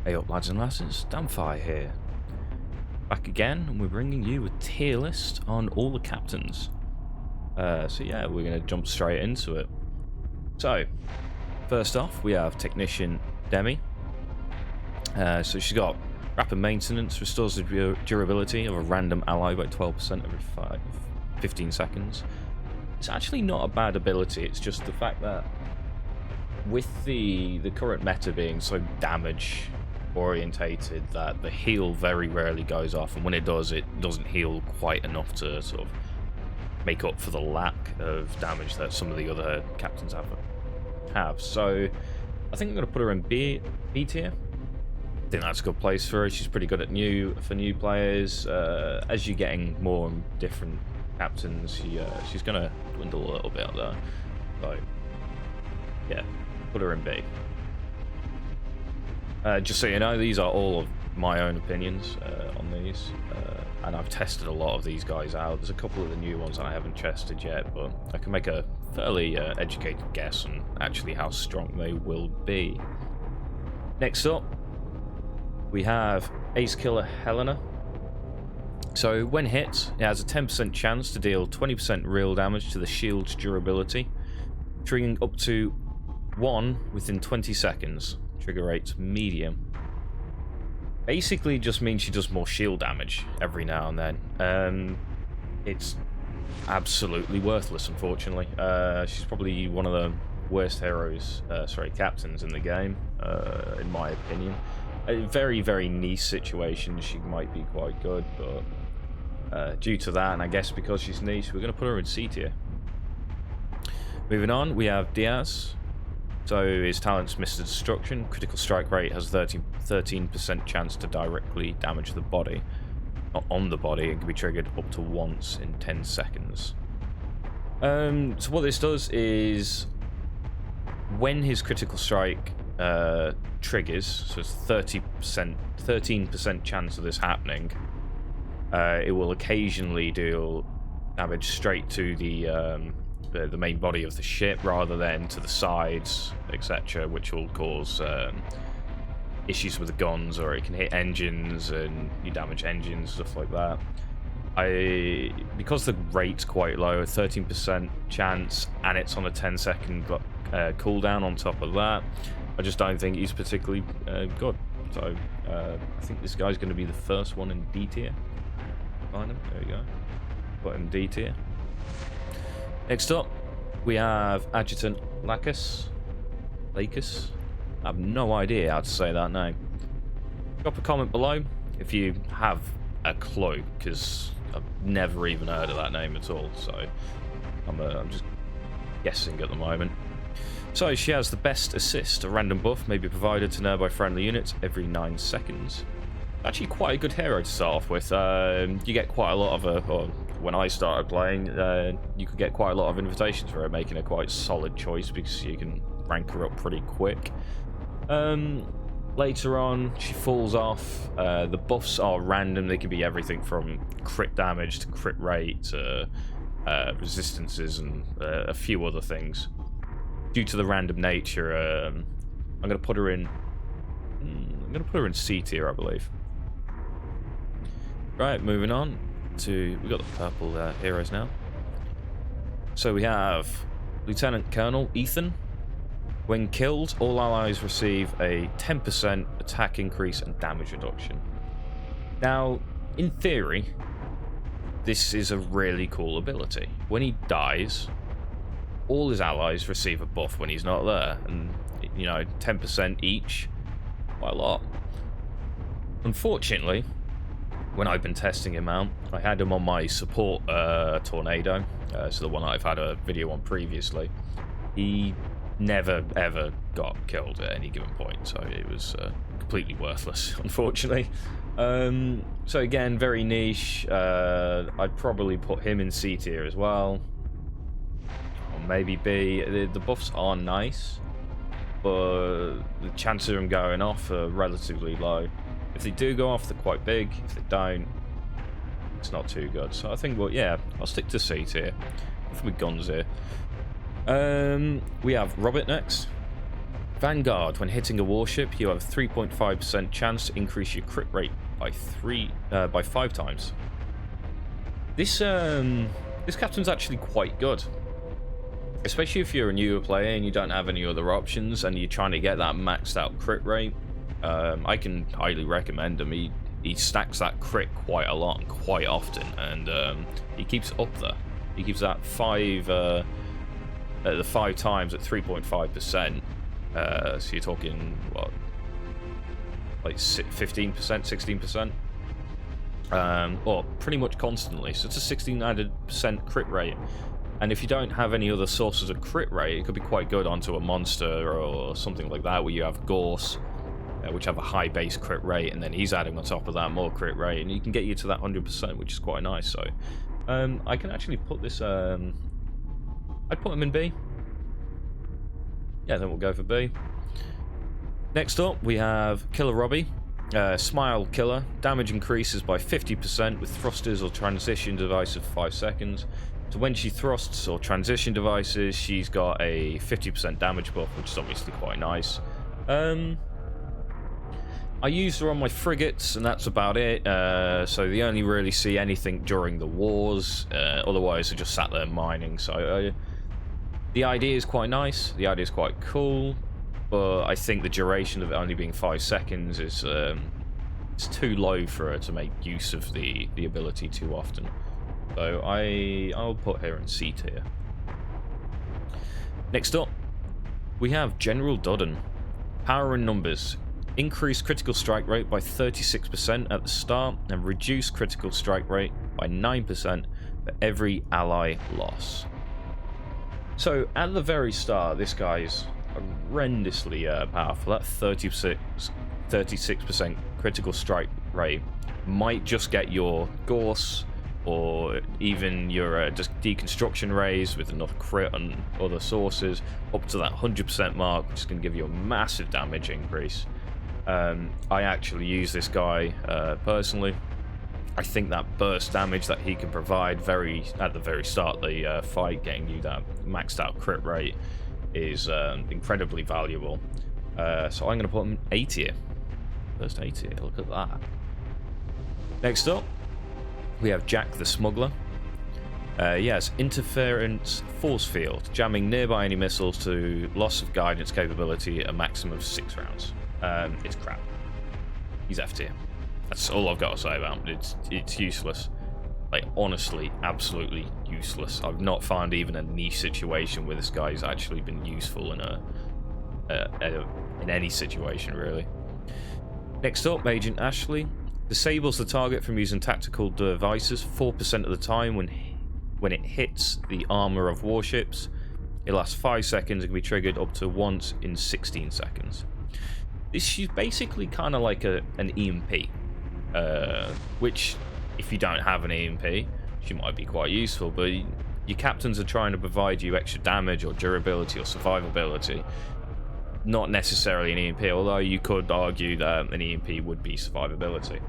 Hey up lads and lasses, Damfire here. Back again, and we're bringing you a tier list on all the captains. So yeah, we're going to jump straight into it. So, first off, we have Technician Demi. So she's got rapid maintenance, restores the durability of a random ally by 12% every 15 seconds. It's actually not a bad ability, it's just the fact that with the current meta being so damage orientated that the heal very rarely goes off, and when it does, it doesn't heal quite enough to sort of make up for the lack of damage that some of the other captains have. So I think I'm going to put her in B tier. I think that's a good place for her. She's pretty good at new players. As you're getting more different captains, she's going to dwindle a little bit there. So yeah, put her in B. Just so you know, these are all of my own opinions on these, and I've tested a lot of these guys out. There's a couple of the new ones that I haven't tested yet, but I can make a fairly educated guess on actually how strong they will be. Next up, we have Killer Helena. So when hit, it has a 10% chance to deal 20% real damage to the shield's durability, triggering up to 1 within 20 seconds. Trigger rate medium. Basically just means she does more shield damage every now and then. It's absolutely worthless, unfortunately. She's probably one of the worst captains in the game, in my opinion. A very, very niche situation, she might be quite good, but due to that, and I guess because she's niche, we're going to put her in C tier. Moving on, we have Diaz. So his talent's Mr. Destruction. Critical strike rate has 13% chance to directly damage the body. Not on the body, and can be triggered up to once in 10 seconds. So what this does is, when his critical strike triggers, so it's 13% chance of this happening, it will occasionally deal damage straight to the main body of the ship rather than to the sides, etc., which will cause issues with the guns, or it can hit engines and you damage engines, stuff like that. Because the rate's quite low, a 13% chance, and it's on a 10-second cooldown on top of that, I just don't think he's particularly good. So I think this guy's going to be the first one in D tier. Find him. There we go. Put him D tier. Next up, we have Adjutant Lalas. I have no idea how to say that name. Drop a comment below if you have a clue, because I've never even heard of that name at all. So I'm just guessing at the moment. So she has the best assist. A random buff may be provided to nearby friendly units every 9 seconds. Actually quite a good hero to start off with. You get quite a lot of or when I started playing, you could get quite a lot of invitations for her, making a quite solid choice because you can rank her up pretty quick. Later on, she falls off. The buffs are random. They can be everything from crit damage to crit rate to resistances and a few other things. Due to the random nature, I'm going to put her in. I'm going to put her in C tier, I believe. Right, moving on to, we've got the purple heroes now. So we have Lieutenant Colonel Ethan. When killed, all allies receive a 10% attack increase and damage reduction. Now, in theory, this is a really cool ability. When he dies, all his allies receive a buff when he's not there, and 10% each, quite a lot. Unfortunately, when I've been testing him out, I had him on my support tornado, so the one that I've had a video on previously. He never ever got killed at any given point, so it was completely worthless, unfortunately. So again, very niche. I'd probably put him in C tier as well, or maybe B. The buffs are nice, but the chances of them going off are relatively low. If they do go off, they're quite big. If they don't, it's not too good. So I think, well, yeah, I'll stick to C tier. With my guns here. We have Robert next. Vanguard, when hitting a warship, you have a 3.5% chance to increase your crit rate by 5 times. This captain's actually quite good, especially if you're a newer player and you don't have any other options and you're trying to get that maxed out crit rate. I can highly recommend him. He stacks that crit quite a lot and quite often, and he keeps up there. He keeps that 5 times at 3.5%. So you're talking what, like 15%, 16%, or pretty much constantly. So it's a 1600% crit rate. And if you don't have any other sources of crit rate, it could be quite good onto a monster or something like that, where you have Gorse, which have a high base crit rate, and then he's adding on top of that more crit rate, and you can get you to that 100%, which is quite nice. So I can actually put this. I'd put him in B. Yeah, then we'll go for B. Next up, we have Killer Robbie. Smile Killer. Damage increases by 50% with thrusters or transition device of 5 seconds. So when she thrusts or transition devices, she's got a 50% damage buff, which is obviously quite nice. I used her on my frigates, and that's about it. So they only really see anything during the wars. Otherwise, they just sat there mining. So the idea is quite nice. The idea is quite cool. But I think the duration of it only being 5 seconds is it's too low for her to make use of the ability too often. So I'll put her in C tier. Next up, we have General Dudden. Power and numbers. Increase critical strike rate by 36% at the start, and reduce critical strike rate by 9% for every ally loss. So at the very start, this guy's horrendously powerful. That 36% critical strike rate might just get your Gorse or even your just deconstruction rays with enough crit on other sources up to that 100% mark, which is going to give you a massive damage increase. I actually use this guy personally. I think that burst damage that he can provide at the very start of the fight, getting you that maxed out crit rate, is incredibly valuable. So I'm going to put him A tier. First A tier, look at that. Next up, we have Jack the Smuggler. Yes, interference force field, jamming nearby enemy missiles to loss of guidance capability a maximum of 6 rounds. It's crap. He's F tier. That's all I've got to say about him. It's useless. Like, honestly, absolutely useless. I've not found even a niche situation where this guy's actually been useful in any situation, really. Next up, Agent Ashley. Disables the target from using tactical devices 4% of the time when it hits the armor of warships. It lasts 5 seconds and can be triggered up to once in 16 seconds. She's basically kind of like an EMP, which, if you don't have an EMP, she might be quite useful, but your captains are trying to provide you extra damage or durability or survivability, not necessarily an EMP, although you could argue that an EMP would be survivability.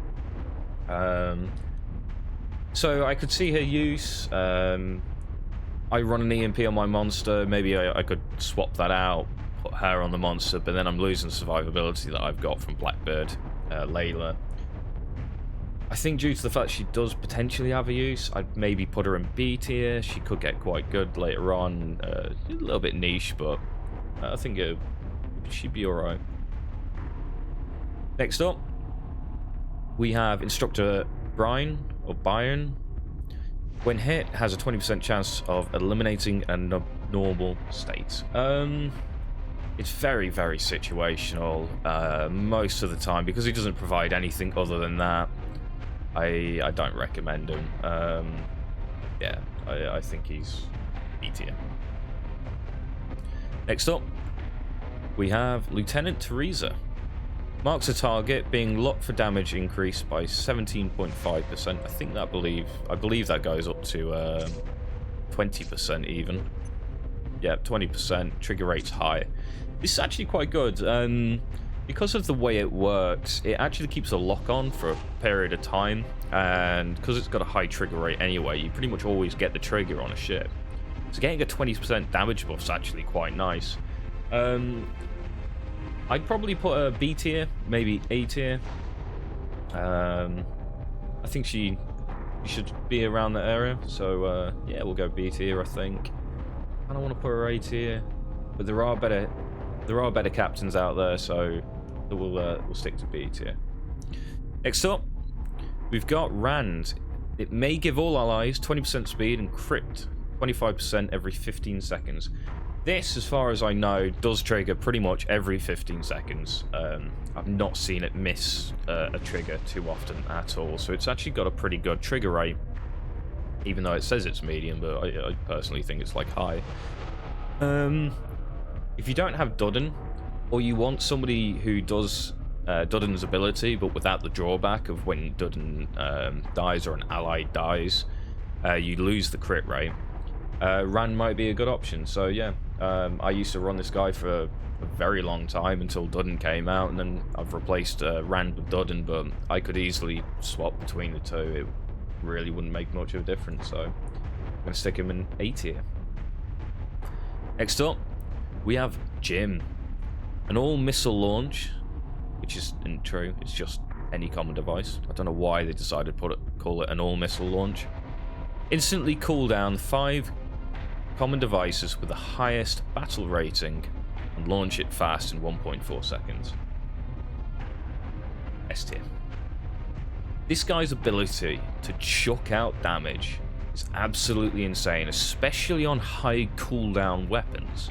So I could see her use. I run an EMP on my monster. Maybe I could swap that out, put her on the monster, but then I'm losing the survivability that I've got from Blackbird, Layla. I think due to the fact she does potentially have a use, I'd maybe put her in B tier. She could get quite good later on. A little bit niche, but I think she'd be alright. Next up, we have Instructor Brian, or Brian. When hit, has a 20% chance of eliminating an abnormal state. It's very, very situational most of the time, because he doesn't provide anything other than that. I don't recommend him. Yeah, I think he's B tier. Next up, we have Lieutenant Teresa. Marks a target being locked for damage increase by 17.5%. I believe that goes up to 20% even. Yeah, 20%. Trigger rate's high. This is actually quite good. Because of the way it works, it actually keeps a lock on for a period of time, and because it's got a high trigger rate anyway, you pretty much always get the trigger on a ship. So getting a 20% damage buff is actually quite nice. I'd probably put a B tier, maybe A tier. I think she should be around that area. So yeah, we'll go B tier, I think. I don't want to put her A tier, but there are better captains out there, so we'll stick to B tier. Next up, we've got Rand. It may give all allies 20% speed and crit 25% every 15 seconds. This, as far as I know, does trigger pretty much every 15 seconds. I've not seen it miss a trigger too often at all, so it's actually got a pretty good trigger rate, even though it says it's medium, but I personally think it's like high. If you don't have Dudden, or you want somebody who does Dudden's ability, but without the drawback of when Dudden dies or an ally dies, you lose the crit rate, Rand might be a good option. So yeah, I used to run this guy for a very long time until Dudden came out, and then I've replaced Rand with Dudden, but I could easily swap between the two. It really wouldn't make much of a difference, so I'm going to stick him in A tier. Next up, we have Jim. An all-missile launch, which isn't true, it's just any common device. I don't know why they decided to call it an all-missile launch. Instantly cooldown 5 common devices with the highest battle rating and launch it fast in 1.4 seconds. S tier. This guy's ability to chuck out damage is absolutely insane, especially on high cooldown weapons.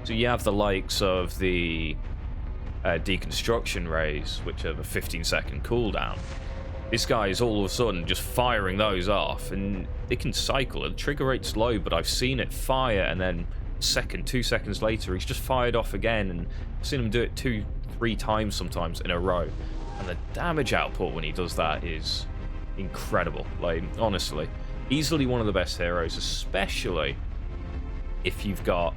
So you have the likes of the deconstruction rays, which have a 15-second cooldown. This guy is all of a sudden just firing those off, and it can cycle. The trigger rate's low, but I've seen it fire, and then 2 seconds later, he's just fired off again, and I've seen him do it 2-3 times sometimes in a row. And the damage output when he does that is incredible. Like, honestly, easily one of the best heroes, especially if you've got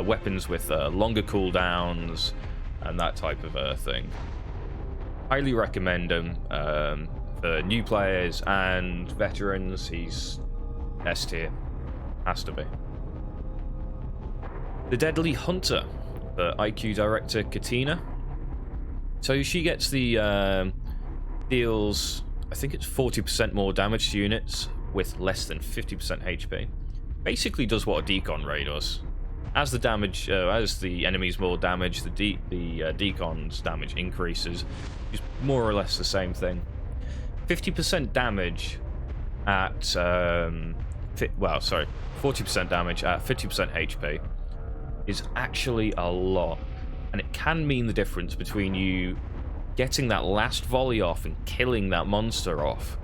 weapons with longer cooldowns and that type of thing. Highly recommend him for new players and veterans. He's S tier, has to be. The Deadly Hunter, the IQ Director Katina. So she gets the deals, I think it's 40% more damage to units with less than 50% HP. Basically does what a decon ray does. As the damage, as the enemy's more damage, the decon's damage increases. It's more or less the same thing. 50% damage at 40% damage at 50% HP is actually a lot, and it can mean the difference between you getting that last volley off and killing that monster off,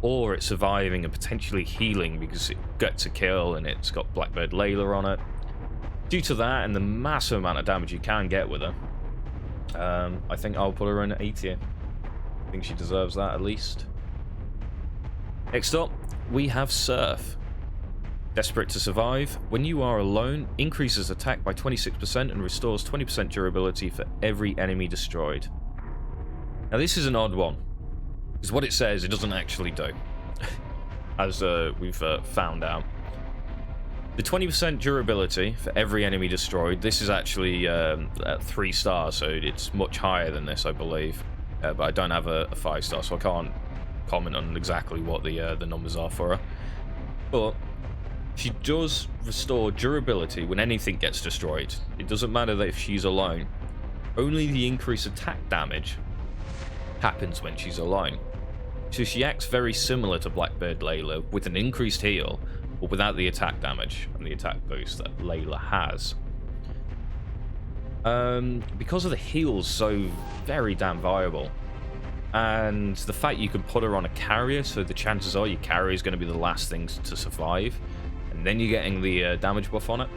or it surviving and potentially healing because it gets a kill and it's got Blackbird Layla on it. Due to that and the massive amount of damage you can get with her, I think I'll put her in A tier. I think she deserves that at least. Next up, we have Surf. Desperate to survive. When you are alone, increases attack by 26% and restores 20% durability for every enemy destroyed. Now this is an odd one, because what it says it doesn't actually do, as we've found out. The 20% durability for every enemy destroyed, this is actually at 3 stars, so it's much higher than this, I believe. But I don't have a 5 star, so I can't comment on exactly what the numbers are for her. But she does restore durability when anything gets destroyed. It doesn't matter that if she's alone. Only the increased attack damage happens when she's alone. So she acts very similar to Blackbird Layla, with an increased heal, but without the attack damage and the attack boost that Layla has. Because of the heals so very damn viable, and the fact you can put her on a carrier, so the chances are your carrier is going to be the last thing to survive, and then you're getting the damage buff on it.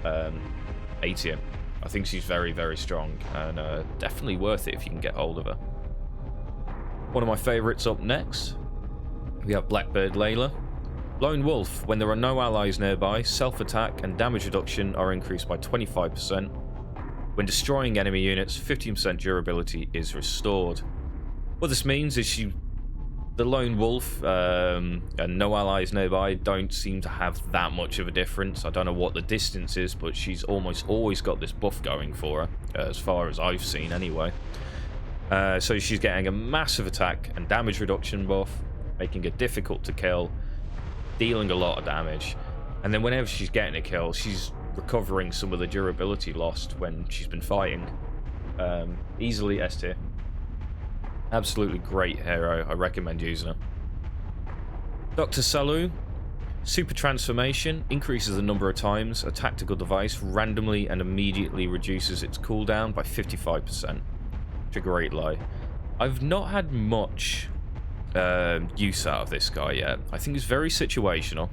A tier. I think she's very, very strong, and definitely worth it if you can get hold of her. One of my favourites up next, we have Blackbird Layla. Lone Wolf. When there are no allies nearby, self-attack and damage reduction are increased by 25%. When destroying enemy units, 15% durability is restored. What this means is she The lone wolf and no allies nearby don't seem to have that much of a difference. I don't know what the distance is, but she's almost always got this buff going for her, as far as I've seen anyway. So she's getting a massive attack and damage reduction buff, making it difficult to kill, dealing a lot of damage, and then whenever she's getting a kill, she's recovering some of the durability lost when she's been fighting. Easily S tier. Absolutely great hero. I recommend using her. Dr. Salu. Super transformation. Increases the number of times a tactical device randomly and immediately reduces its cooldown by 55%. Which a great lie. I've not had much use out of this guy yet. I think it's very situational.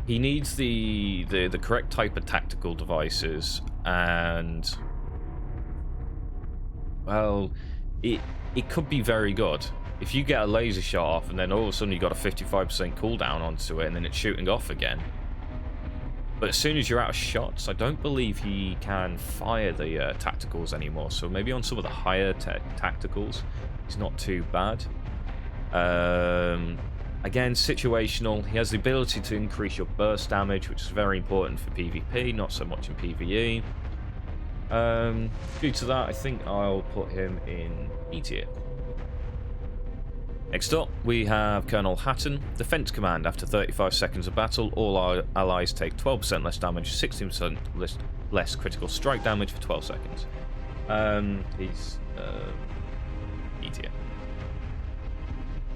He needs the correct type of tactical devices, and well, it could be very good. If you get a laser shot off and then all of a sudden you got a 55% cooldown onto it and then it's shooting off again. But as soon as you're out of shots, I don't believe he can fire the tacticals anymore. So maybe on some of the higher tacticals, he's not too bad. Again, situational. He has the ability to increase your burst damage, which is very important for PvP, not so much in PvE. Due to that, I think I'll put him in E tier. Next up, we have Colonel Hatton. Defense command. After 35 seconds of battle, all our allies take 12% less damage, 16% less critical strike damage for 12 seconds. He's E tier.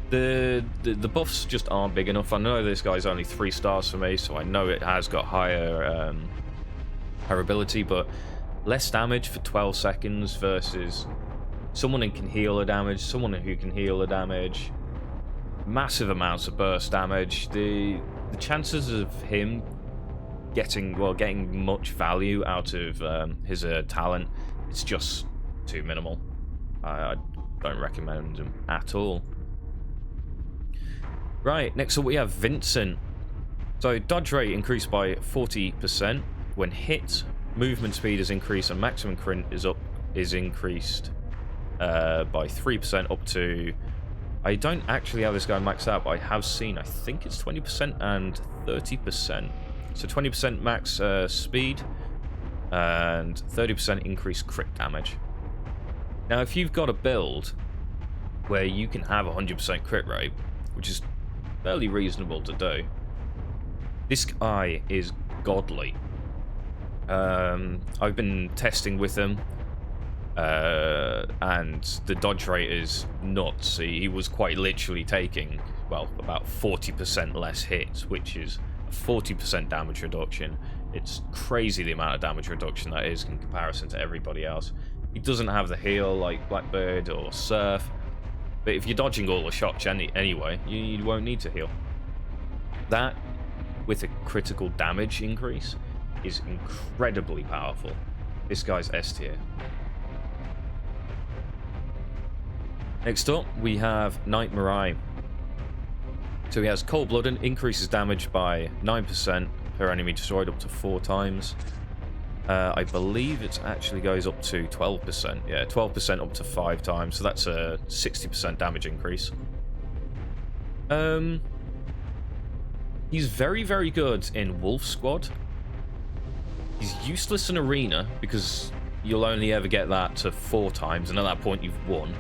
The buffs just aren't big enough. I know this guy's only 3 stars for me, so I know it has got higher ability, but less damage for 12 seconds versus someone who can heal the damage, someone who can heal the damage, massive amounts of burst damage. The chances of him getting much value out of his talent, it's just too minimal. I don't recommend him at all. Right, next up we have Vincent. So dodge rate increased by 40% when hit. Movement speed is increased and maximum crit is increased by 3% up to... I don't actually have this guy maxed out, but I have seen, I think it's 20% and 30%. So 20% max speed and 30% increased crit damage. Now if you've got a build where you can have 100% crit rate, which is fairly reasonable to do, this guy is godly. I've been testing with him, and the dodge rate is nuts. He was quite literally taking, well, about 40% less hits, which is a 40% damage reduction. It's crazy the amount of damage reduction that is in comparison to everybody else. He doesn't have the heal like Blackbird or Surf, but if you're dodging all the shots anyway, you won't need to heal. That, with a critical damage increase, is incredibly powerful. This guy's S tier. Next up, we have Knight Mirai. So he has Cold Blooded, increases damage by 9% per enemy destroyed up to 4 times. I believe it actually goes up to 12%. Yeah, 12% up to 5 times. So that's a 60% damage increase. He's very, very good in Wolf Squad. He's useless in Arena because you'll only ever get that to 4 times, and at that point you've won.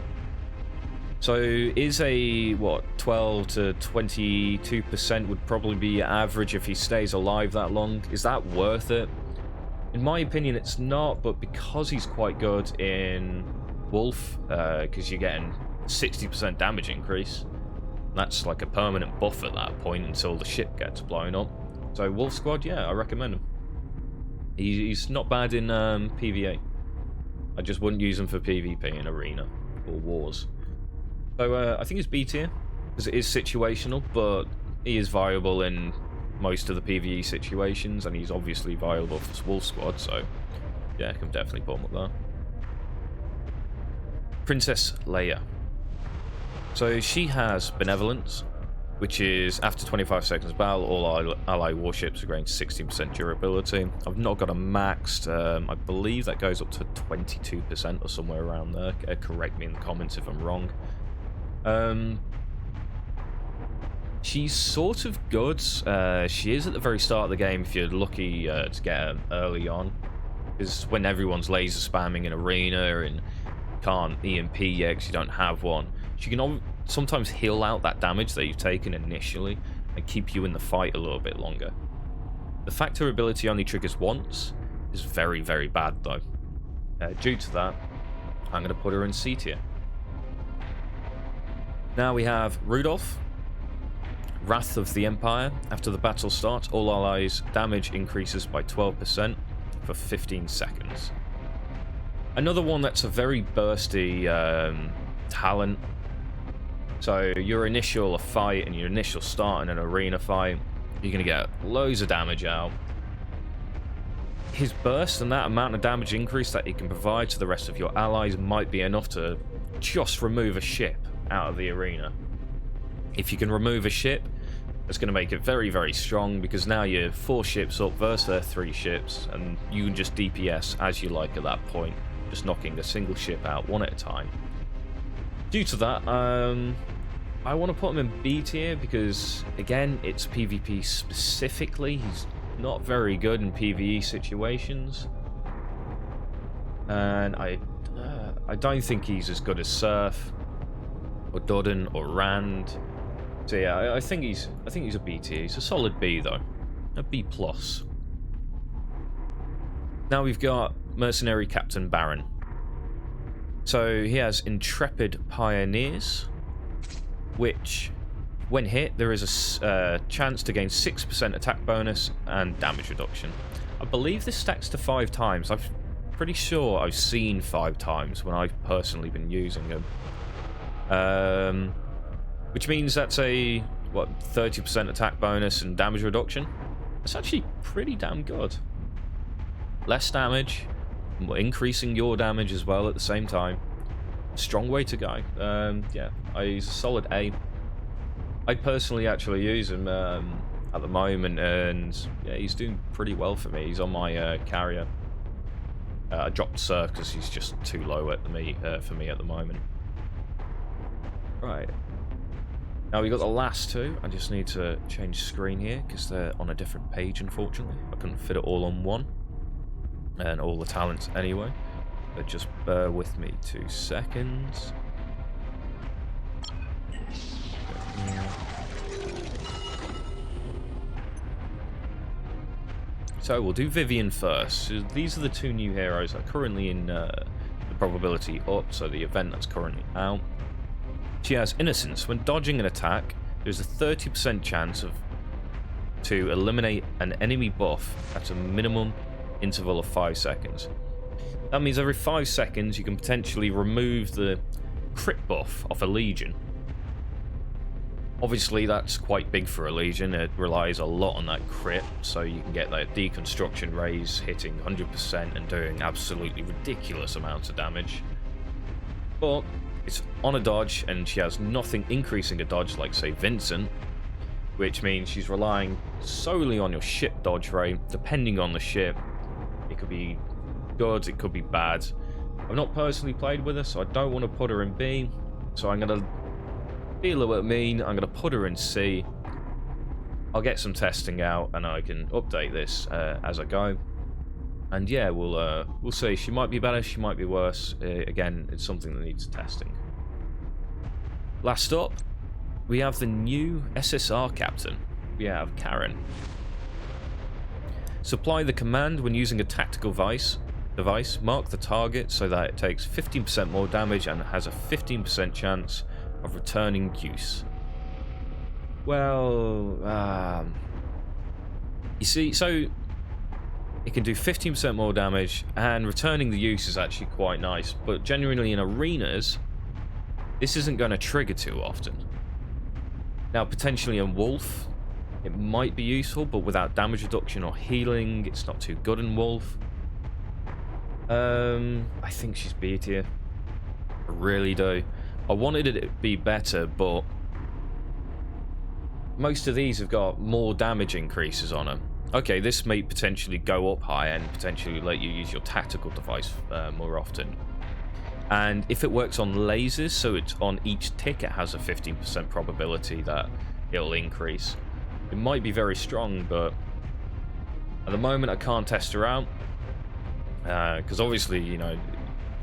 So is a, what, 12 to 22% would probably be average if he stays alive that long. Is that worth it? In my opinion, it's not, but because he's quite good in Wolf, because you're getting 60% damage increase, that's like a permanent buff at that point until the ship gets blown up. So Wolf Squad, yeah, I recommend him. He's not bad in PvE. I just wouldn't use him for PvP in Arena or Wars. So I think it's B tier, because it is situational, but he is viable in most of the PvE situations, and he's obviously viable for Wolf Squad, so yeah, I can definitely put him up there. Princess Leia. So she has Benevolence, which is after 25 seconds of battle, all ally warships are gain 16% durability. I've not got a maxed. I believe that goes up to 22% or somewhere around there. Correct me in the comments if I'm wrong. She's sort of good. She is at the very start of the game if you're lucky to get her early on. Because when everyone's laser spamming in arena and can't EMP yet because you don't have one, she can sometimes heal out that damage that you've taken initially and keep you in the fight a little bit longer. The fact her ability only triggers once is very, very bad though. Due to that, I'm going to put her in C tier. Now we have Rudolph, Wrath of the Empire. After the battle starts, all allies' damage increases by 12% for 15 seconds. Another one that's a very bursty talent. So your initial fight and your initial start in an arena fight, you're going to get loads of damage out. His burst and that amount of damage increase that he can provide to the rest of your allies might be enough to just remove a ship out of the arena. If you can remove a ship, that's going to make it very, very strong, because now you're 4 ships up versus their 3 ships, and you can just DPS as you like at that point, just knocking a single ship out one at a time. Due to that, I want to put him in B tier because, again, it's PvP specifically. He's not very good in PvE situations, and I don't think he's as good as Surf or Dudden or Rand. So yeah, I think he's a B tier. He's a solid B though, a B plus. Now we've got Mercenary Captain Baron. So he has Intrepid Pioneers, which, when hit, there is a chance to gain 6% attack bonus and damage reduction. I believe this stacks to 5 times. I'm pretty sure I've seen 5 times when I've personally been using him. Which means that's a, 30% attack bonus and damage reduction? That's actually pretty damn good. Less damage, increasing your damage as well at the same time. Strong way to go. Yeah, he's a solid A. I personally actually use him at the moment, and yeah, he's doing pretty well for me. He's on my carrier. I dropped Surf because he's just too low for me at the moment. Right. Now we got the last 2. I just need to change screen here because they're on a different page, unfortunately. I couldn't fit it all on one. And all the talents anyway. But just bear with me 2 seconds. So we'll do Vivian first. So these are the 2 new heroes that are currently in the probability up, so the event that's currently out. She has Innocence. When dodging an attack, there's a 30% chance to eliminate an enemy buff at a minimum interval of 5 seconds. That means every 5 seconds you can potentially remove the crit buff off a Legion. Obviously that's quite big for a Legion. It relies a lot on that crit, so you can get that deconstruction raise hitting 100% and doing absolutely ridiculous amounts of damage. But it's on a dodge, and she has nothing increasing a dodge like, say, Vincent, which means she's relying solely on your ship dodge rate. Depending on the ship, it could be good, it could be bad. I've not personally played with her, so I don't want to put her in B, so I'm going to be a little bit mean. I'm going to put her in C. I'll get some testing out, and I can update this as I go. And yeah, we'll see. She might be better, she might be worse. Again, it's something that needs testing. Last up, we have the new SSR captain. We have Karen. Supply the command when using a tactical device. Mark the target so that it takes 15% more damage and has a 15% chance of returning use. Well, you see, so it can do 15% more damage, and returning the use is actually quite nice, but genuinely in arenas, this isn't going to trigger too often. Now, potentially in Wolf, it might be useful, but without damage reduction or healing, it's not too good in Wolf. I think she's B tier. I really do. I wanted it to be better, but most of these have got more damage increases on them. Okay, this may potentially go up high and potentially let you use your tactical device more often. And if it works on lasers, so it's on each tick, it has a 15% probability that it'll increase. It might be very strong, but at the moment I can't test her out. Because obviously, you know,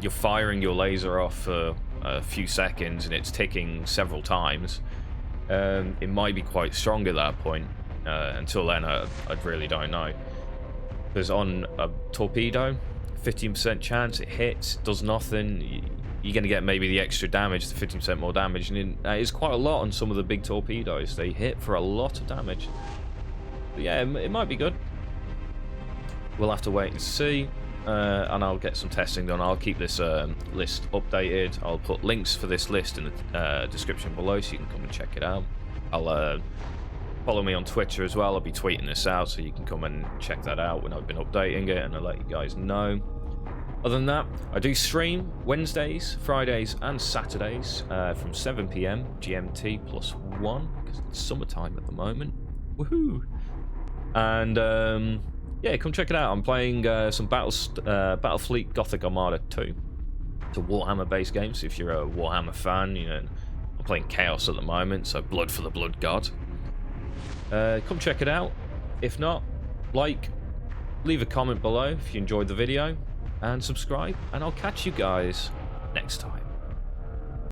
you're firing your laser off for a few seconds and it's ticking several times. It might be quite strong at that point. Until then, I really don't know. Because on a torpedo, 15% chance it hits, does nothing. You're going to get maybe the extra damage, the 15% more damage, and it's quite a lot on some of the big torpedoes. They hit for a lot of damage. But yeah, it might be good. We'll have to wait and see. And I'll get some testing done. I'll keep this list updated. I'll put links for this list in the description below so you can come and check it out. I'll follow me on Twitter as well. I'll be tweeting this out so you can come and check that out when I've been updating it, and I'll let you guys know. Other than that, I do stream Wednesdays, Fridays and Saturdays from 7 PM GMT +1 because it's summertime at the moment. Woohoo! And yeah, come check it out. I'm playing some Battlefleet Gothic Armada 2. It's a Warhammer-based game, so if you're a Warhammer fan, you know, I'm playing Chaos at the moment, so Blood for the Blood God. Come check it out. If not, leave a comment below if you enjoyed the video, and subscribe, and I'll catch you guys next time.